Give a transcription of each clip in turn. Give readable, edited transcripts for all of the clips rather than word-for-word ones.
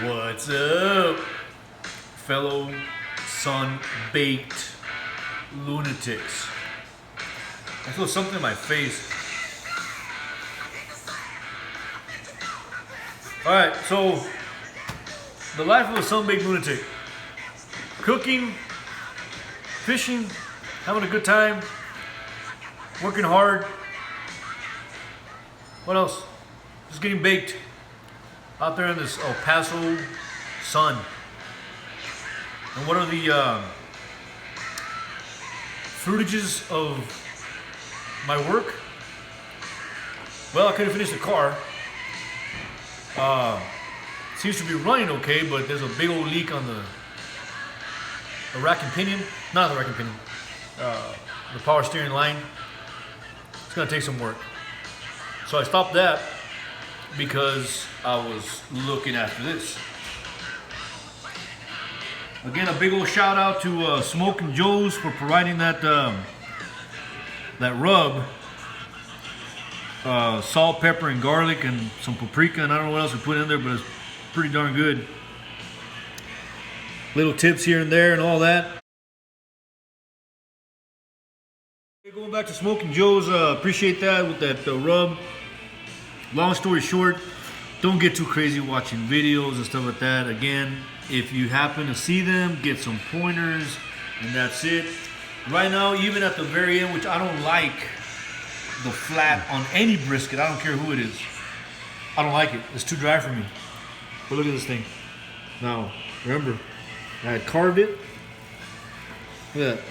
What's up, fellow sun-baked lunatics? I feel something in my face. Alright, so the life of a sun-baked lunatic. Cooking, fishing, having a good time, working hard. What else? Just getting baked out there in this El Paso sun. And what are the fruitages of my work? Well, I couldn't finish the car. Seems to be running okay, but there's a big old leak on the rack and pinion. Not the rack and pinion. The power steering line. It's gonna take some work. So I stopped that because I was looking after this. Again, a big old shout out to Smoking Joe's for providing that rub. Salt, pepper, and garlic, and some paprika, and I don't know what else we put in there, but it's pretty darn good. Little tips here and there and all that. Going back to Smoking Joe's, appreciate that with that rub. Long story short, don't get too crazy watching videos and stuff like that. Again, if you happen to see them, get some pointers, and that's it. Right now, even at the very end, which I don't like the flat on any brisket, I don't care who it is. I don't like it. It's too dry for me. But look at this thing. Now, remember, I had carved it. Look at that.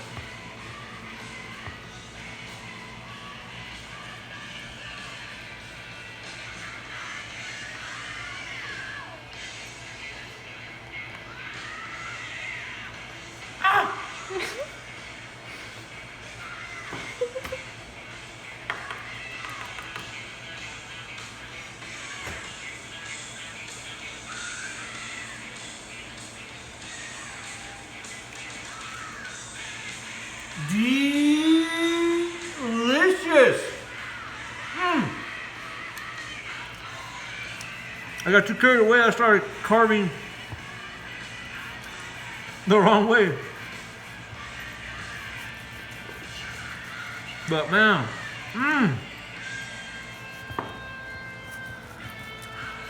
Delicious. I got too carried away. I started carving the wrong way. But man,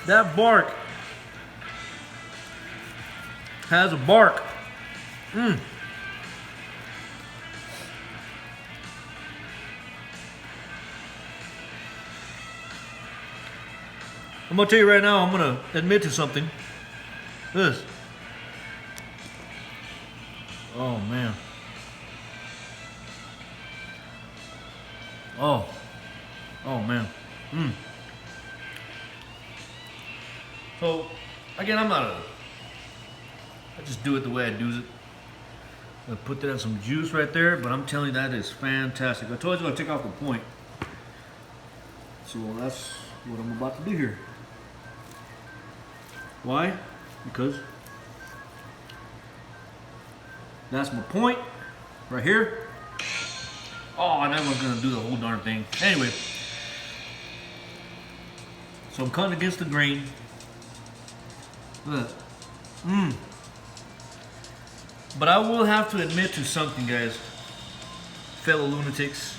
that bark has a bark. I'm gonna tell you right now, I'm gonna admit to something. This. Oh man. Oh man. So again, I just do it the way I do it. I put that in some juice right there, but I'm telling you that is fantastic. I told you I'd take off the point. So that's what I'm about to do here. Why? Because that's my point right here. Oh, and then we're gonna do the whole darn thing. Anyway, so I'm cutting against the grain. Look. But I will have to admit to something, guys, fellow lunatics.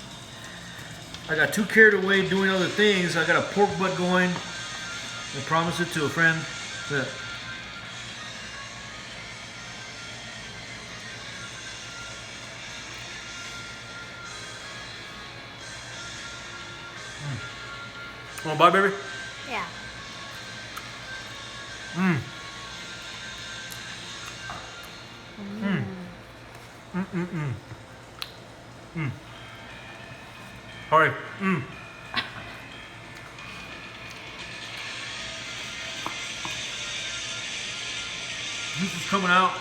I got too carried away doing other things. I got a pork butt going. I promised it to a friend. Look. Want to buy, baby? Yeah. Hurry. This is coming out.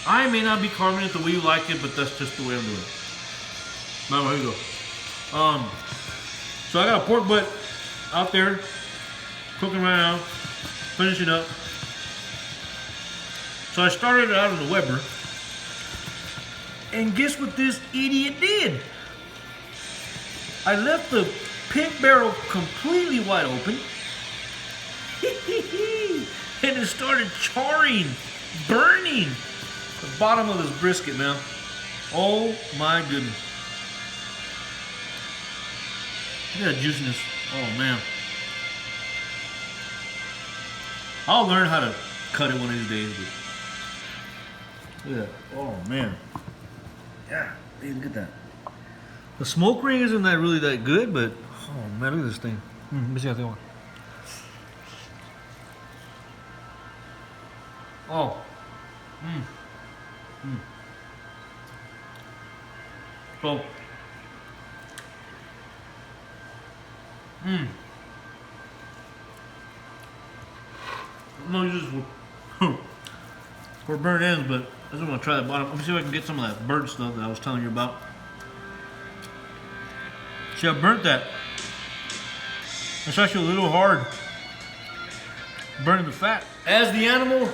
I may not be carving it the way you like it, but that's just the way I'm doing it. Now, here you go. So I got a pork butt out there, cooking right now, finishing up. So I started it out of the Weber, and guess what this idiot did? I left the pink barrel completely wide open. and it started charring, burning the bottom of this brisket, man. Oh my goodness. Look at that juiciness. Oh man. I'll learn how to cut it one of these days. But look at that. Oh man. Yeah, look at that. The smoke ring isn't that really that good, but oh man, look at this thing. Let me see how they want. Oh. So. I'm gonna use this for burnt ends, but I just want to try the bottom. Let me see if I can get some of that burnt stuff that I was telling you about. See, I burnt that. It's actually a little hard burning the fat. As the animal,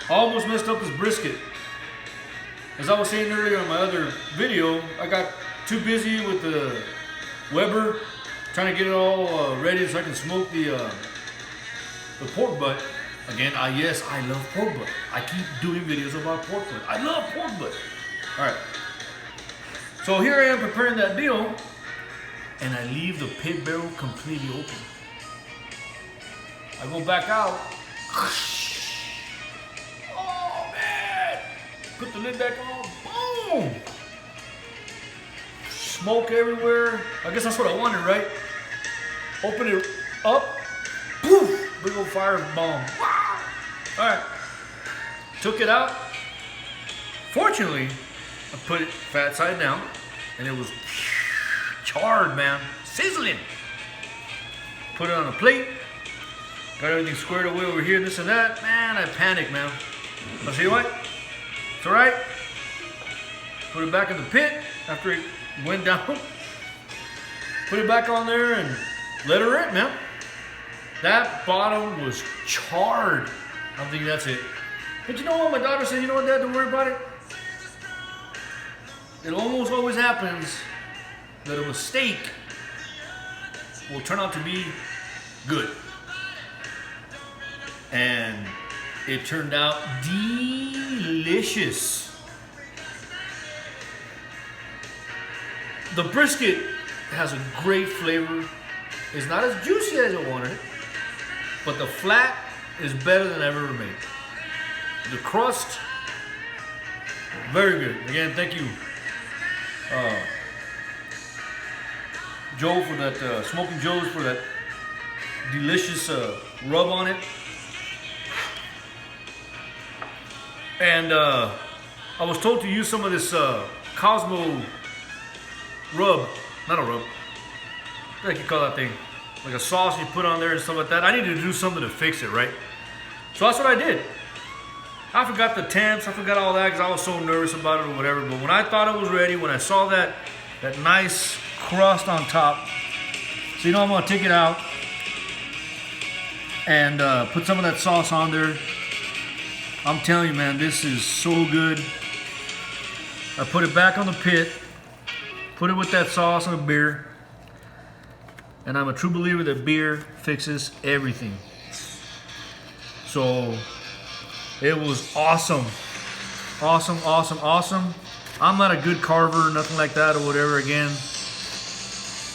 I almost messed up this brisket. As I was saying earlier in my other video, I got too busy with the Weber, trying to get it all ready so I can smoke the pork butt. Again, yes, I love pork butt. I keep doing videos about pork butt. I love pork butt. All right. So here I am preparing that deal, and I leave the pit barrel completely open. I go back out. Oh man! Put the lid back on. Boom! Smoke everywhere. I guess that's what I wanted, right? Open it up. Poof! Big old fire bomb. Wow! All right. Took it out. Fortunately, I put it fat side down, and it was charred, man, sizzling. Put it on a plate. Got everything squared away over here, this and that. Man, I panicked, man. I'll see what? It's all right. Put it back in the pit after it went down. Put it back on there and let it rip, man. That bottom was charred. I'm thinking that's it. But you know what? My daughter said, you know what, Dad, don't worry about it. It almost always happens that a mistake will turn out to be good. And it turned out delicious. The brisket has a great flavor. It's not as juicy as I wanted it, but the flat is better than I've ever made. The crust, very good. Again, thank you, Joe, for that, Smoking Joe's for that delicious rub on it. And I was told to use some of this Cosmo rub, not a rub, what do you call that thing? Like a sauce you put on there and stuff like that. I needed to do something to fix it, right? So that's what I did. I forgot the temps, I forgot all that because I was so nervous about it or whatever. But when I thought it was ready, when I saw that nice crust on top, so you know I'm gonna take it out and put some of that sauce on there. I'm telling you, man, this is so good. I put it back on the pit, put it with that sauce and a beer. And I'm a true believer that beer fixes everything. So it was awesome. Awesome, awesome, awesome. I'm not a good carver, nothing like that or whatever. Again,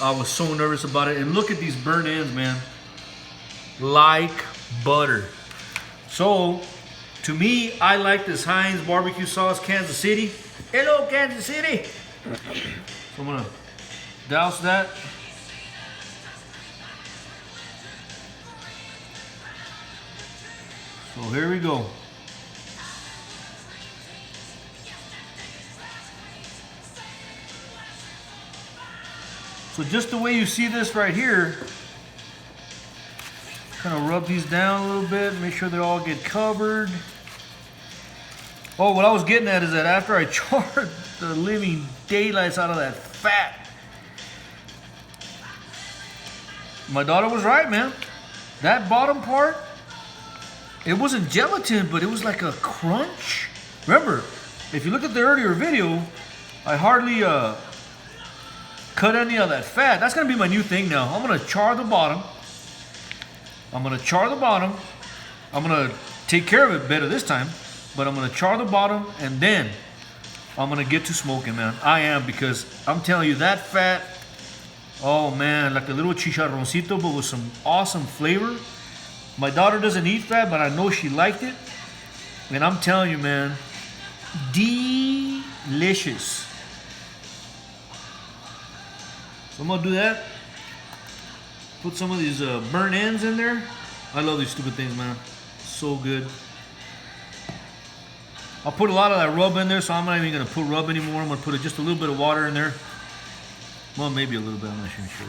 I was so nervous about it. And look at these burnt ends, man. Like butter. So, to me, I like this Heinz barbecue sauce, Kansas City. Hello, Kansas City. So I'm gonna douse that. So here we go. So just the way you see this right here, kind of rub these down a little bit, make sure they all get covered. Oh, what I was getting at is that after I charred the living daylights out of that fat, my daughter was right, man. That bottom part, it wasn't gelatin, but it was like a crunch. Remember, if you look at the earlier video, I hardly cut any of that fat. That's gonna be my new thing now. I'm gonna char the bottom, I'm gonna char the bottom. I'm gonna take care of it better this time, but I'm gonna char the bottom and then I'm gonna get to smoking, man. I am, because I'm telling you, that fat, oh man, like a little chicharroncito, but with some awesome flavor. My daughter doesn't eat fat, but I know she liked it. And I'm telling you, man, delicious. So I'm gonna do that. Put some of these burnt ends in there. I love these stupid things, man. So good. I'll put a lot of that rub in there, so I'm not even gonna put rub anymore. I'm gonna put just a little bit of water in there. Well, maybe a little bit, I'm not even sure.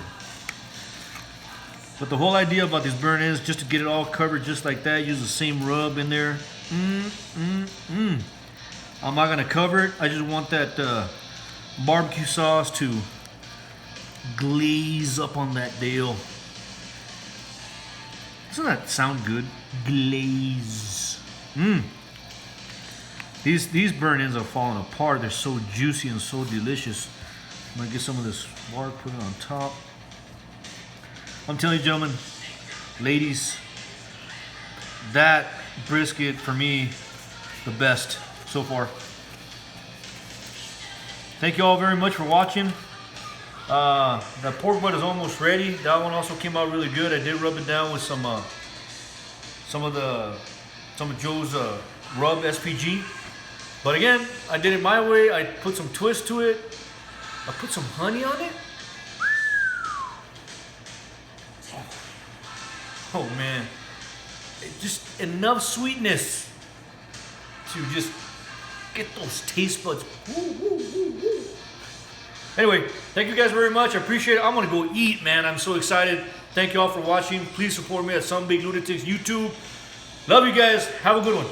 But the whole idea about these burnt ends, just to get it all covered just like that, use the same rub in there. I'm not gonna cover it. I just want that barbecue sauce to glaze up on that deal. Doesn't that sound good? Glaze. These burnt ends are falling apart. They're so juicy and so delicious. I'm gonna get some of this bark, put it on top. I'm telling you, gentlemen, ladies, that brisket for me, the best so far. Thank you all very much for watching. The pork butt is almost ready. That one also came out really good. I did rub it down with some of Joe's rub SPG. But again, I did it my way. I put some twist to it. I put some honey on it. Oh man, just enough sweetness to just get those taste buds. Woo, woo, woo, woo. Anyway, thank you guys very much. I appreciate it. I'm gonna go eat, man. I'm so excited. Thank you all for watching. Please support me at Some Big Lunatics YouTube. Love you guys. Have a good one.